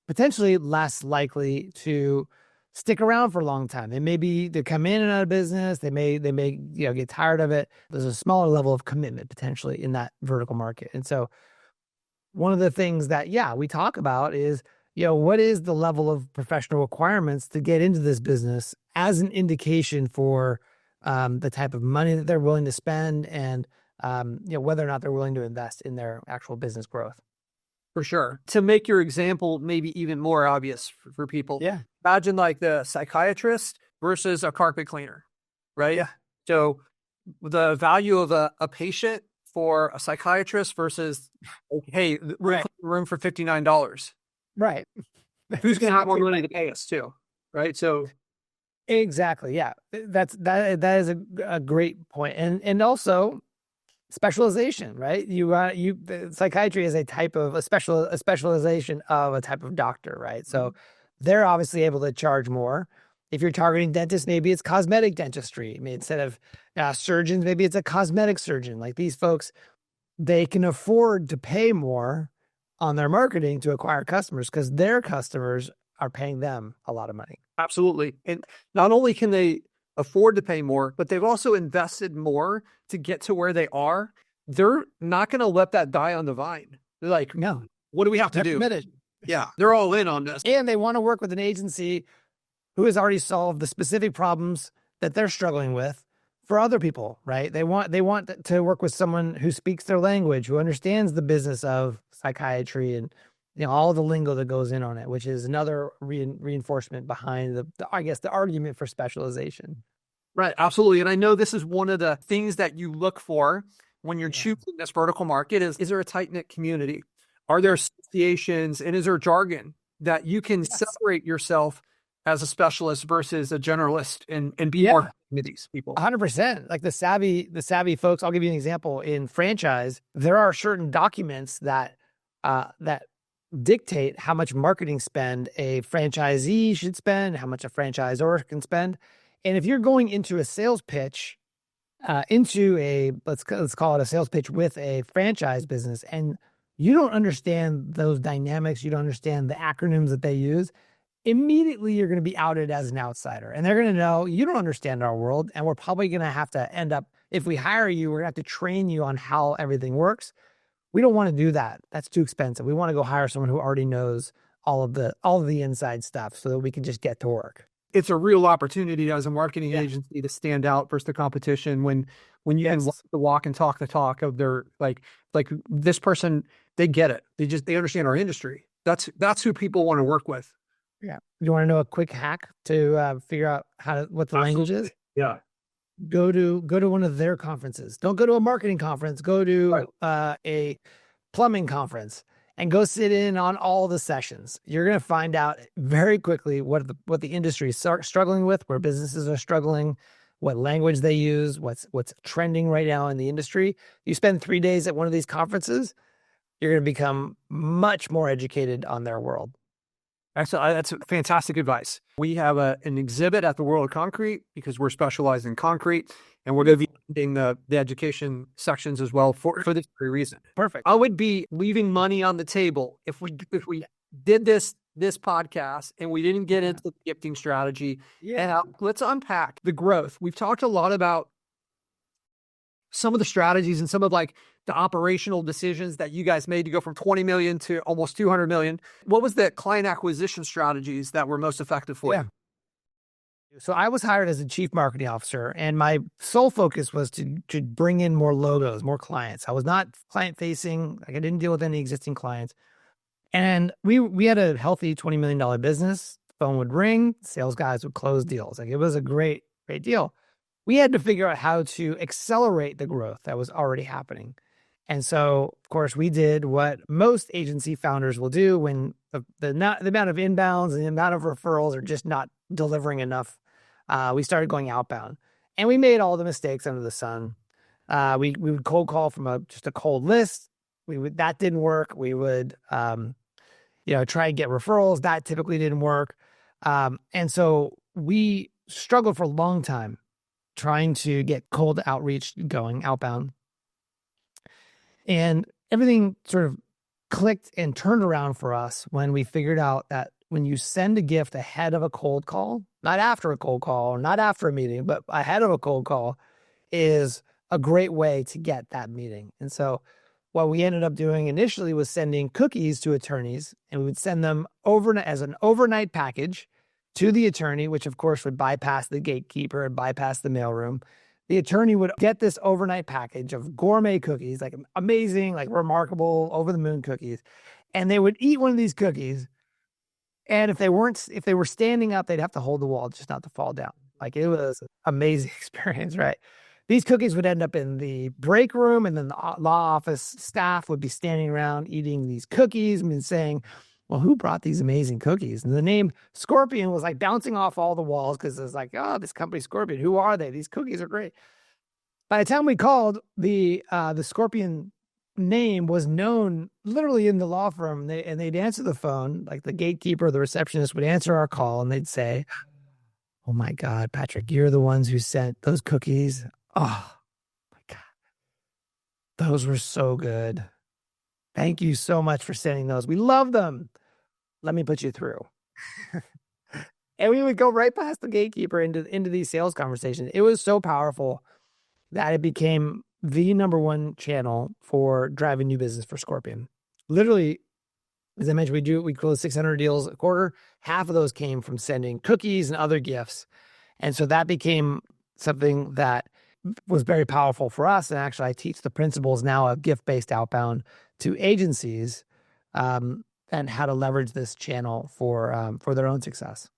potentially less likely to stick around for a long time. They come in and out of business. They may get tired of it. There's a smaller level of commitment potentially in that vertical market. And so one of the things that, we talk about is, what is the level of professional requirements to get into this business as an indication for the type of money that they're willing to spend and, whether or not they're willing to invest in their actual business growth. For sure. To make your example maybe even more obvious for people. Yeah. Imagine like the psychiatrist versus a carpet cleaner, right? Yeah. So the value of a patient for a psychiatrist versus, hey, room for $59. Right. Who's going to have more money to pay us too? Right. So exactly. Yeah. That is a great point. And also specialization, right? Psychiatry is a specialization of a type of doctor, right? So they're obviously able to charge more. If you're targeting dentists, maybe it's cosmetic dentistry. I mean, instead of surgeons, maybe it's a cosmetic surgeon. Like these folks, they can afford to pay more on their marketing to acquire customers because their customers are paying them a lot of money. Absolutely. And not only can they afford to pay more, but they've also invested more to get to where they are. They're not going to let that die on the vine. They're like, no, what do we have to do? Committed. Yeah. They're all in on this. And they want to work with an agency who has already solved the specific problems that they're struggling with for other people, right? They want to work with someone who speaks their language, who understands the business of psychiatry and all the lingo that goes in on it, which is another reinforcement behind the argument for specialization. Right. Absolutely. And I know this is one of the things that you look for when you're choosing this vertical market is there a tight-knit community? Are there associations and is there jargon that you can separate yourself as a specialist versus a generalist and be more with these people? 100%. Like the savvy folks, I'll give you an example. In franchise, there are certain documents that dictate how much marketing spend a franchisee should spend, how much a franchisor can spend. And if you're going into a sales pitch, let's call it a sales pitch with a franchise business, and you don't understand those dynamics, you don't understand the acronyms that they use, immediately you're going to be outed as an outsider. And they're going to know you don't understand our world. And we're probably going to have to end up, if we hire you, we're going to have to train you on how everything works. We don't want to do that. That's too expensive. We want to go hire someone who already knows all of the inside stuff so that we can just get to work. It's a real opportunity as a marketing Yeah. agency to stand out versus the competition when you can walk the walk and talk the talk of their like this person, they get it. They understand our industry. That's who people want to work with. Yeah. You want to know a quick hack to figure out what the language is? Yeah. Go to one of their conferences. Don't go to a marketing conference. Go to a plumbing conference and go sit in on all the sessions. You're going to find out very quickly what the industry is struggling with, where businesses are struggling, what language they use, what's trending right now in the industry. You spend 3 days at one of these conferences, you're going to become much more educated on their world. Excellent. That's fantastic advice. We have an exhibit at the World of Concrete because we're specialized in concrete, and we're going to be doing the education sections as well for this very reason. Perfect. I would be leaving money on the table if we did this podcast and we didn't get into the gifting strategy. Yeah. Let's unpack the growth. We've talked a lot about some of the strategies and some of like the operational decisions that you guys made to go from 20 million to almost 200 million. What was the client acquisition strategies that were most effective for you? So I was hired as a chief marketing officer, and my sole focus was to bring in more logos, more clients. I was not client facing. Like I didn't deal with any existing clients. And we had a healthy $20 million business. The phone would ring, sales guys would close deals. Like it was a great deal. We had to figure out how to accelerate the growth that was already happening. And so, of course, we did what most agency founders will do when the amount of inbounds and the amount of referrals are just not delivering enough. We started going outbound, and we made all the mistakes under the sun. We would cold call from just a cold list. That didn't work. We would try and get referrals. That typically didn't work. And so we struggled for a long time trying to get cold outreach going outbound. And everything sort of clicked and turned around for us when we figured out that when you send a gift ahead of a cold call, not after a cold call, or not after a meeting, but ahead of a cold call, is a great way to get that meeting. And so what we ended up doing initially was sending cookies to attorneys, and we would send them as an overnight package to the attorney, which of course would bypass the gatekeeper and bypass the mailroom. The attorney would get this overnight package of gourmet cookies, like amazing, like remarkable, over the moon cookies. And they would eat one of these cookies. And if they were standing up, they'd have to hold the wall just not to fall down. Like it was an amazing experience, right? These cookies would end up in the break room, and then the law office staff would be standing around eating these cookies and saying, well, who brought these amazing cookies? And the name Scorpion was like bouncing off all the walls because it's like, oh, this company Scorpion, who are they? These cookies are great. By the time we called, the Scorpion name was known literally in the law firm. They'd answer the phone, like the gatekeeper, the receptionist would answer our call, and they'd say, oh my God, Patrick, you're the ones who sent those cookies. Oh my God. Those were so good. Thank you so much for sending those. We love them. Let me put you through. And we would go right past the gatekeeper into these sales conversations. It was so powerful that it became the number one channel for driving new business for Scorpion. Literally, as I mentioned, we close 600 deals a quarter. Half of those came from sending cookies and other gifts. And so that became something that was very powerful for us. And actually, I teach the principles now of gift-based outbound to agencies and how to leverage this channel for their own success.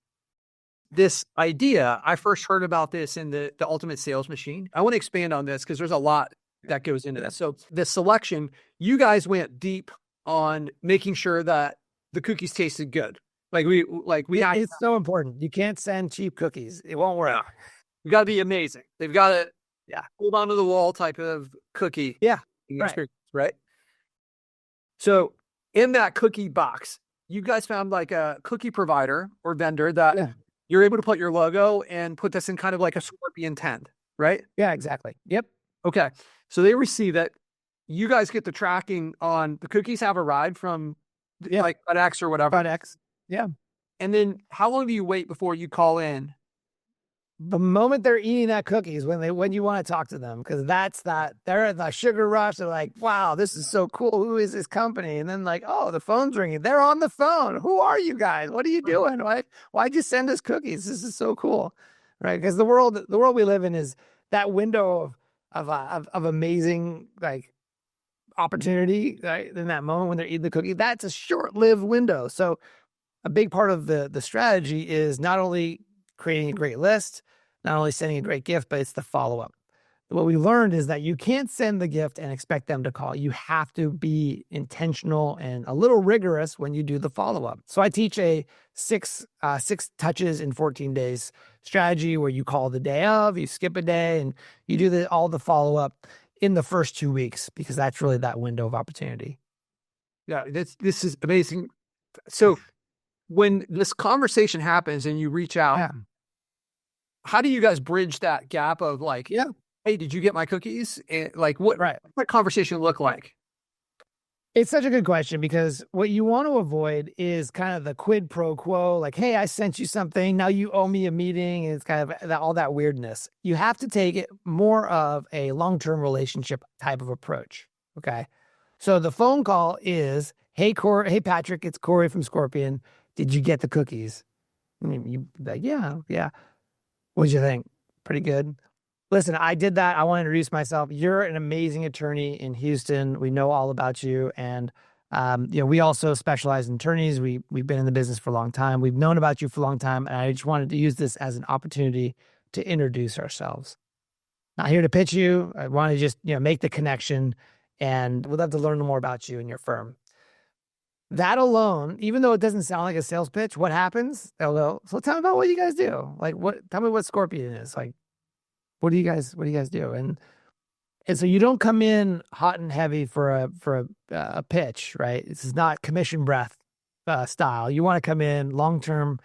This idea, I first heard about this in the Ultimate Sales Machine. I want to expand on this because there's a lot that goes into that. So the selection, you guys went deep on making sure that the cookies tasted good. It's so important. You can't send cheap cookies. It won't work. You got to be amazing. They've got to hold on to the wall type of cookie. Experience, right? So in that cookie box, you guys found like a cookie provider or vendor that you're able to put your logo and put this in kind of like a Scorpion tent, right? Yeah, exactly. Yep. Okay. So they receive it. You guys get the tracking on the cookies have arrived from like FedEx or whatever. FedEx. Yeah. And then how long do you wait before you call in the moment they're eating that cookies, when you want to talk to them, because they're in the sugar rush. They're like, wow, this is so cool. Who is this company? And then like, oh, the phone's ringing. They're on the phone. Who are you guys? What are you doing? Why'd you send us cookies? This is so cool, right? Because the world we live in is that window of amazing like opportunity, right? In that moment when they're eating the cookie, that's a short-lived window. So a big part of the strategy is not only creating a great list, not only sending a great gift, but it's the follow-up. What we learned is that you can't send the gift and expect them to call. You have to be intentional and a little rigorous when you do the follow-up. So I teach a six touches in 14 days strategy where you call the day of, you skip a day, and you do all the follow-up in the first 2 weeks, because that's really that window of opportunity. Yeah, this is amazing. So when this conversation happens and you reach out, how do you guys bridge that gap of like, hey, did you get my cookies? And like, what conversation look like? It's such a good question, because what you want to avoid is kind of the quid pro quo, like, hey, I sent you something, now you owe me a meeting. And it's kind of all that weirdness. You have to take it more of a long-term relationship type of approach. Okay. So the phone call is, hey, Patric, it's Corey from Scorpion. Did you get the cookies? And you like, yeah. What'd you think? Pretty good. Listen, I did that. I want to introduce myself. You're an amazing attorney in Houston. We know all about you. And, we also specialize in attorneys. We've been in the business for a long time. We've known about you for a long time. And I just wanted to use this as an opportunity to introduce ourselves. Not here to pitch you. I want to just, make the connection, and we'd love to learn more about you and your firm. That alone, even though it doesn't sound like a sales pitch, what happens? They'll go, so tell me about what you guys do. Like, tell me what Scorpion is. Like, what do you guys do? And so you don't come in hot and heavy for a pitch, right? This is not commission breath style. You want to come in long-term,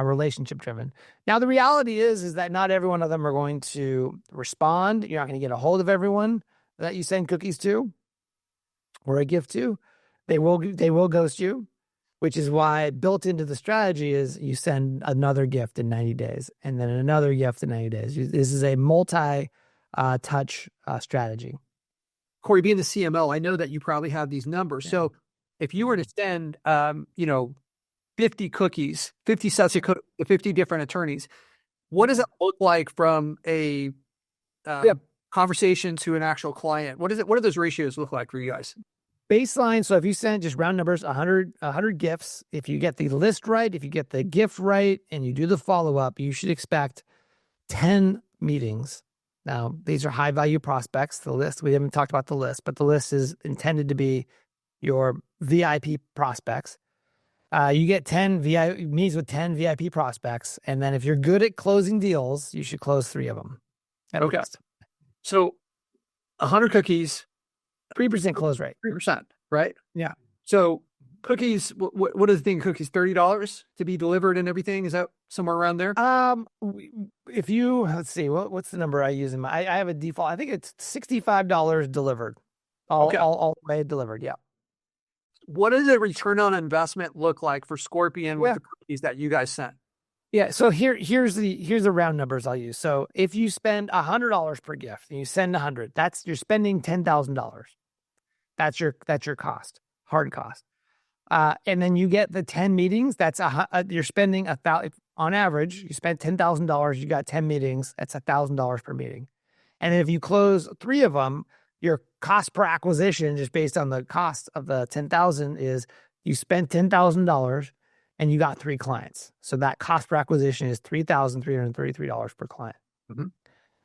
relationship driven. Now, the reality is that not every one of them are going to respond. You're not going to get a hold of everyone that you send cookies to or a gift to. They will ghost you, which is why built into the strategy is you send another gift in 90 days and then another gift in 90 days. This is a multi-touch strategy. Corey, being the CMO, I know that you probably have these numbers. Yeah. So if you were to send, 50 cookies, 50 sets of 50 different attorneys, what does it look like from a conversation to an actual client? What do those ratios look like for you guys? Baseline. So if you send just round numbers, 100 gifts, if you get the list right, if you get the gift right, and you do the follow-up, you should expect 10 meetings. Now, these are high value prospects. The list, we haven't talked about the list, but the list is intended to be your VIP prospects. You get 10 meetings with 10 VIP prospects. And then if you're good at closing deals, you should close 3 of them. Okay. Least. So 100 cookies, 3% close rate. 3%, right? Yeah. So cookies, what is the thing? Cookies, $30 to be delivered and everything? Is that somewhere around there? If you, let's see, what's the number I use in I have a default. I think it's $65 delivered. All the way delivered. Yeah. What does a return on investment look like for Scorpion with the cookies that you guys sent? Yeah. So here's the round numbers I'll use. So if you spend $100 per gift and you send 100, you're spending $10,000. That's your cost, hard cost. And then you get the 10 meetings. You're spending on average. You spend $10,000. You got 10 meetings. That's $1,000 per meeting. And if you close 3 of them, your cost per acquisition, just based on the cost of the 10,000, is you spent $10,000 and you got 3 clients. So that cost per acquisition is $3,333 per client. Mm-hmm.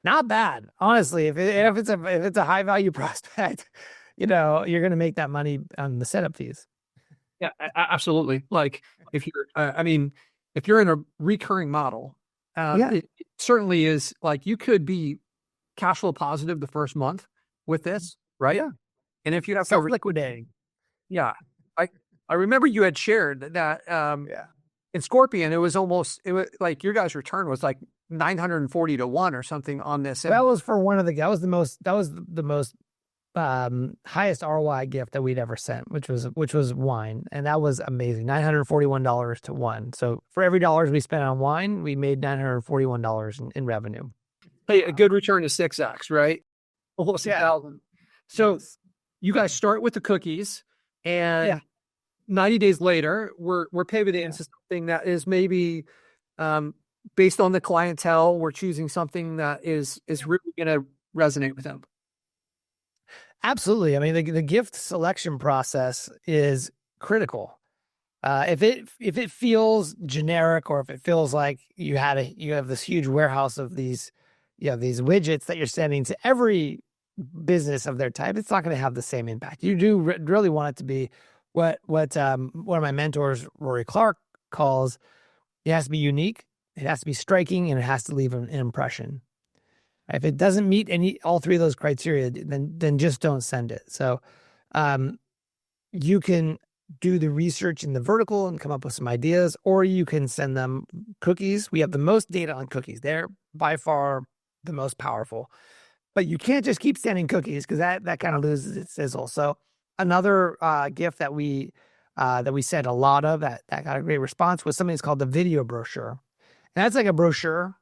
Not bad, honestly. If it's a high value prospect, you're going to make that money on the setup fees. Yeah, absolutely. Like if you're in a recurring model, it certainly is. Like you could be cash flow positive the first month with this, right? Yeah. And if you have self-liquidating. Yeah. I remember you had shared that in Scorpion, it was like your guys' return was like 940 to 1 or something on this. That was for one of that was the most highest ROI gift that we'd ever sent, which was wine, and that was amazing. $941 to one. So for every dollar we spent on wine, we made $941 in revenue. Hey, a good return to 6x, right? Almost 1,000. So you guys start with the cookies, and 90 days later, we're pivoting into something that is maybe based on the clientele. We're choosing something that is really going to resonate with them. Absolutely. I mean, the gift selection process is critical. If it feels generic, or if it feels like you have this huge warehouse of these widgets that you're sending to every business of their type, it's not going to have the same impact. You do really want it to be what one of my mentors, Rory Clark, calls, it has to be unique, it has to be striking, and it has to leave an impression. If it doesn't meet all three of those criteria, then just don't send it. So you can do the research in the vertical and come up with some ideas, or you can send them cookies. We have the most data on cookies. They're by far the most powerful. But you can't just keep sending cookies, because that kind of loses its sizzle. So another gift that we sent a lot of that got a great response was something that's called the video brochure. And that's like a brochure,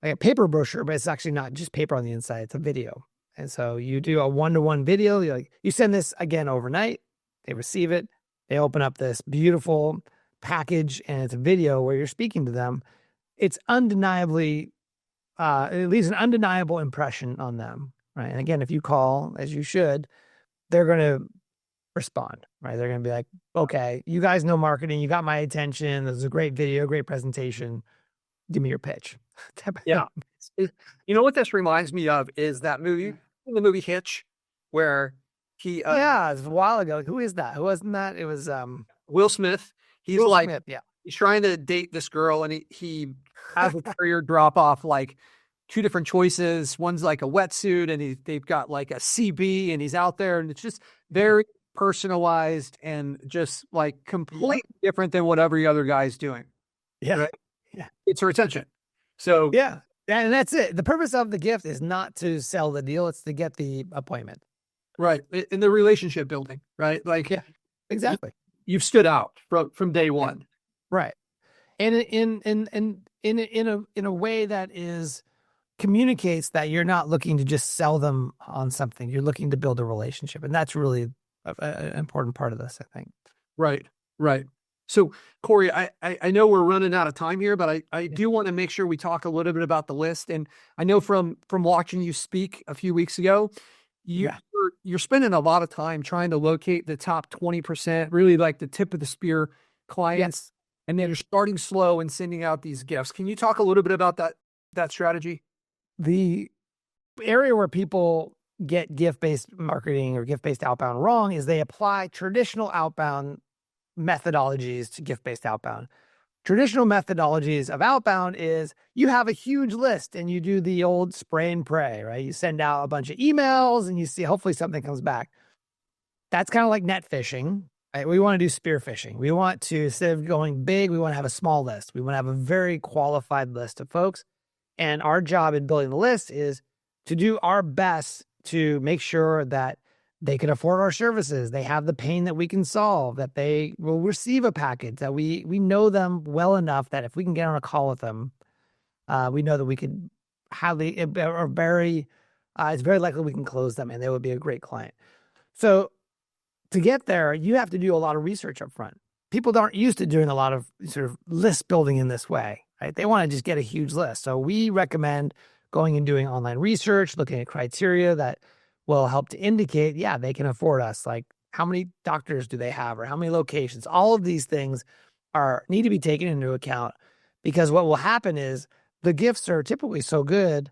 like a paper brochure, but it's actually not just paper on the inside, it's a video. And so you do a one-to-one video, you send this again overnight, they receive it, they open up this beautiful package, and it's a video where you're speaking to them. It's undeniably, it leaves an undeniable impression on them, right? And again, if you call, as you should, they're going to respond, right? They're going to be like, okay, you guys know marketing, you got my attention, this is a great video, great presentation, give me your pitch. Yeah. You know what this reminds me of is that movie, the movie Hitch, where he it was a while ago. Who is that? Who wasn't that? It was Will Smith. He's Will like Smith, he's trying to date this girl, and he has a career drop off like two different choices. One's like a wetsuit, and they've got like a CB, and he's out there, and it's just very personalized and just like completely different than what every other guy's doing. Yeah. Right? Yeah. It's her attention. So yeah. And that's it. The purpose of the gift is not to sell the deal, it's to get the appointment. Right. In the relationship building, right? Like, yeah, exactly. You've stood out from day one. Right. And in a way that communicates that you're not looking to just sell them on something. You're looking to build a relationship. And that's really an important part of this, I think. Right. Right. So, Corey, I know we're running out of time here, but I do want to make sure we talk a little bit about the list. And I know from watching you speak a few weeks ago, you're spending a lot of time trying to locate the top 20%, really like the tip of the spear clients. Yes. And then you're starting slow and sending out these gifts. Can you talk a little bit about that strategy? The area where people get gift-based marketing or gift-based outbound wrong is they apply traditional outbound methodologies to gift-based outbound. Traditional methodologies of outbound is you have a huge list and you do the old spray and pray, right? You send out a bunch of emails and you see hopefully something comes back. That's kind of like net fishing, right? We want to do spear fishing. We want to, instead of going big, we want to have a small list. We want to have a very qualified list of folks. And our job in building the list is to do our best to make sure that they can afford our services. They have the pain that we can solve, that they will receive a package, that we know them well enough that if we can get on a call with them, we know that we could it's very likely we can close them and they would be a great client. So to get there, you have to do a lot of research up front. People aren't used to doing a lot of sort of list building in this way, right? They want to just get a huge list. So we recommend going and doing online research, looking at criteria that will help to indicate, they can afford us. Like how many doctors do they have or how many locations? All of these things need to be taken into account, because what will happen is the gifts are typically so good,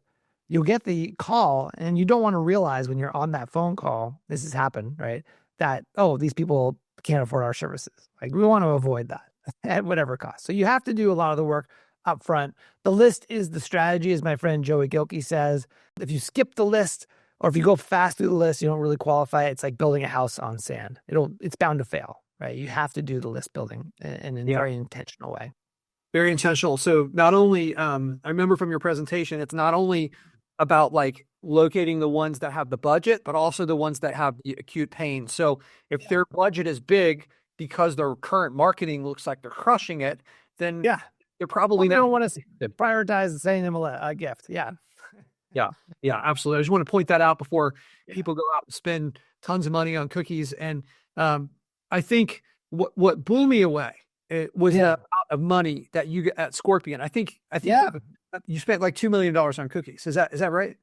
you'll get the call and you don't want to realize when you're on that phone call, this has happened, right? That, these people can't afford our services. Like we want to avoid that at whatever cost. So you have to do a lot of the work up front. The list is the strategy, as my friend Joey Gilkey says. If you skip the list, or if you go fast through the list, you don't really qualify. It's like building a house on sand. It's bound to fail, right? You have to do the list building in a very intentional way. Very intentional. So not only, I remember from your presentation, it's not only about like locating the ones that have the budget, but also the ones that have the acute pain. So if their budget is big because their current marketing looks like they're crushing it, then Yeah. they're Well, probably they not. don't want to prioritize sending them a gift. Yeah. Yeah, yeah, absolutely. I just want to point that out before Yeah. people go out and spend tons of money on cookies. And I think what blew me away was the amount of money that you get at Scorpion. I think Yeah. you spent like $2 million on cookies. Is that right?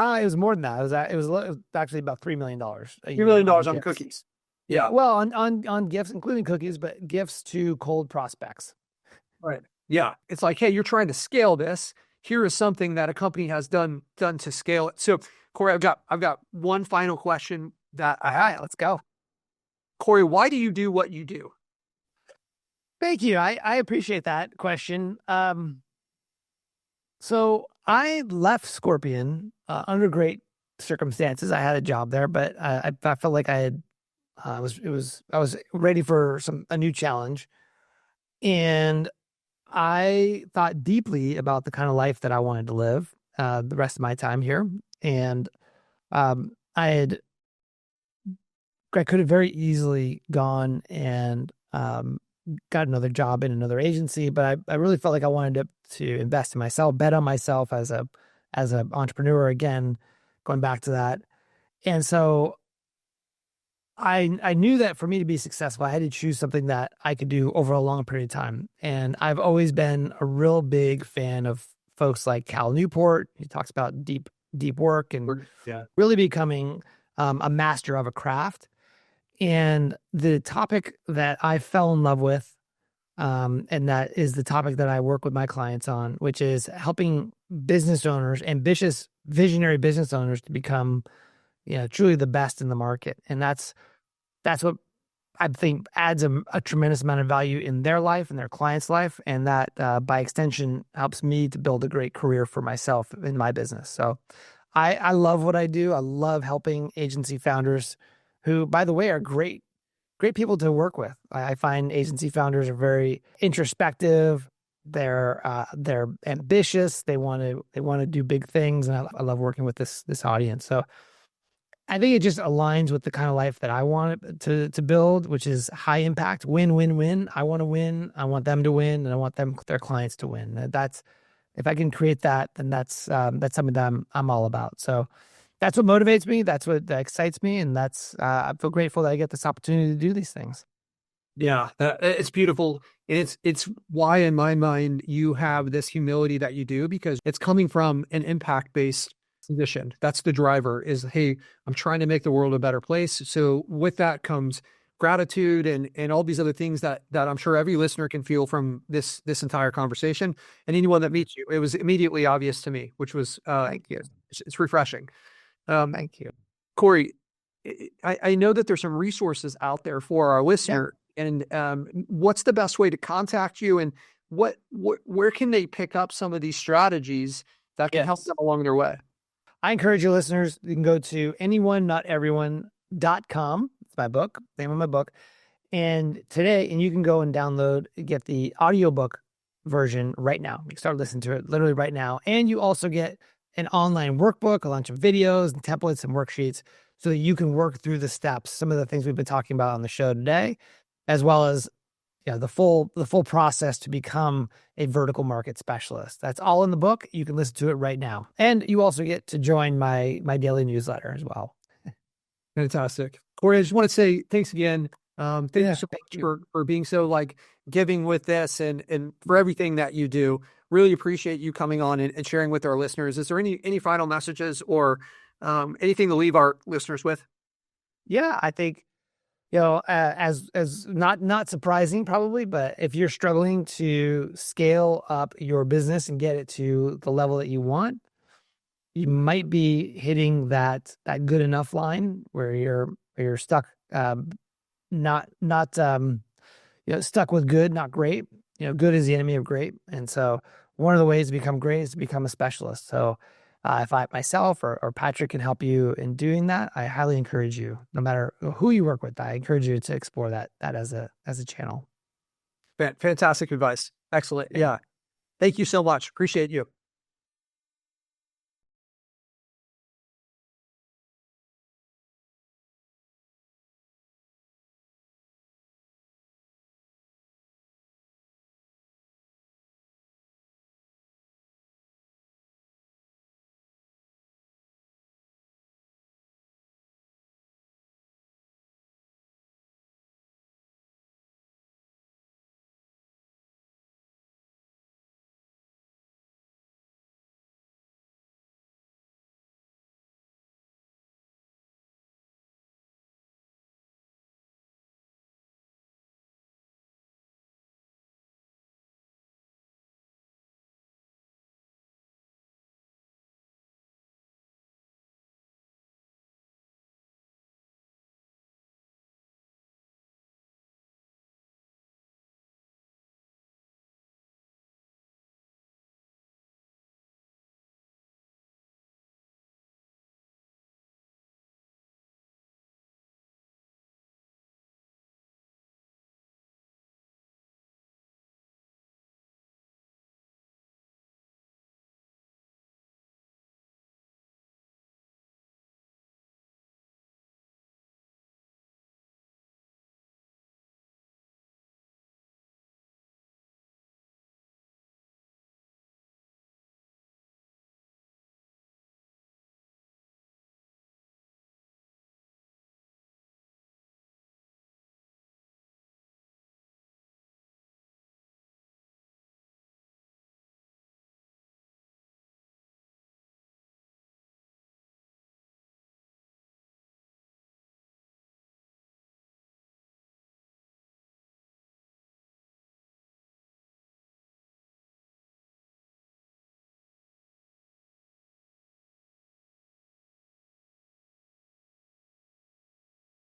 It was more than that. It was actually about $3 million. $3 million on cookies. Yeah. Well, on gifts, including cookies, but gifts to cold prospects. Right. Yeah. It's like, hey, you're trying to scale this. Here is something that a company has done to scale it. So, Corey, I've got one final question that All right, let's go. Corey, why do you do what you do? Thank you. I appreciate that question. So I left Scorpion under great circumstances. I had a job there, but I felt like I was ready for a new challenge, and I thought deeply about the kind of life that I wanted to live the rest of my time here. And I could have very easily gone and got another job in another agency, but I really felt like I wanted to invest in myself, bet on myself as an entrepreneur again, going back to that. And so I knew that for me to be successful, I had to choose something that I could do over a long period of time. And I've always been a real big fan of folks like Cal Newport. He talks about deep work and really becoming a master of a craft. And the topic that I fell in love with, and that is the topic that I work with my clients on, which is helping business owners, ambitious, visionary business owners, to become, truly the best in the market. And that's what I think adds a tremendous amount of value in their life and their client's life. And that by extension helps me to build a great career for myself in my business. So I love what I do. I love helping agency founders who, by the way, are great people to work with. I find agency founders are very introspective. They're ambitious. They want to do big things. And I love working with this audience. So I think it just aligns with the kind of life that I want to build, which is high impact, win, win, win. I want to win. I want them to win, and I want their clients to win. That's, if I can create that, then that's something that I'm all about. So that's what motivates me. That's what excites me, and I feel grateful that I get this opportunity to do these things. Yeah, it's beautiful. And it's why, in my mind, you have this humility that you do, because it's coming from an impact-based position. That's the driver, is, hey, I'm trying to make the world a better place. So with that comes gratitude and all these other things that I'm sure every listener can feel from this entire conversation. And anyone that meets you, it was immediately obvious to me, which was, Thank you. It's refreshing. Thank you. Corey, I know that there's some resources out there for our listener. And what's the best way to contact you, and where can they pick up some of these strategies that can help them along their way? I encourage your listeners, you can go to anyonenoteveryone.com. It's my book, name of my book. And you can go and get the audiobook version right now. You can start listening to it literally right now. And you also get an online workbook, a bunch of videos and templates and worksheets, so that you can work through the steps, some of the things we've been talking about on the show today, as well as the full process to become a vertical market specialist. That's all in the book. You can listen to it right now. And you also get to join my daily newsletter as well. Fantastic. Corey, I just want to say thanks again. Thank you so much for being so giving with this and for everything that you do. Really appreciate you coming on and sharing with our listeners. Is there any final messages or anything to leave our listeners with? Yeah, I think, as not surprising probably, but if you're struggling to scale up your business and get it to the level that you want, you might be hitting that good enough line where you're stuck, not stuck with good, not great. Good is the enemy of great. And so one of the ways to become great is to become a specialist. So if I myself or Patric can help you in doing that, I highly encourage you, no matter who you work with, I encourage you to explore that as a channel. Fantastic advice. Excellent. Yeah. Thank you so much. Appreciate you.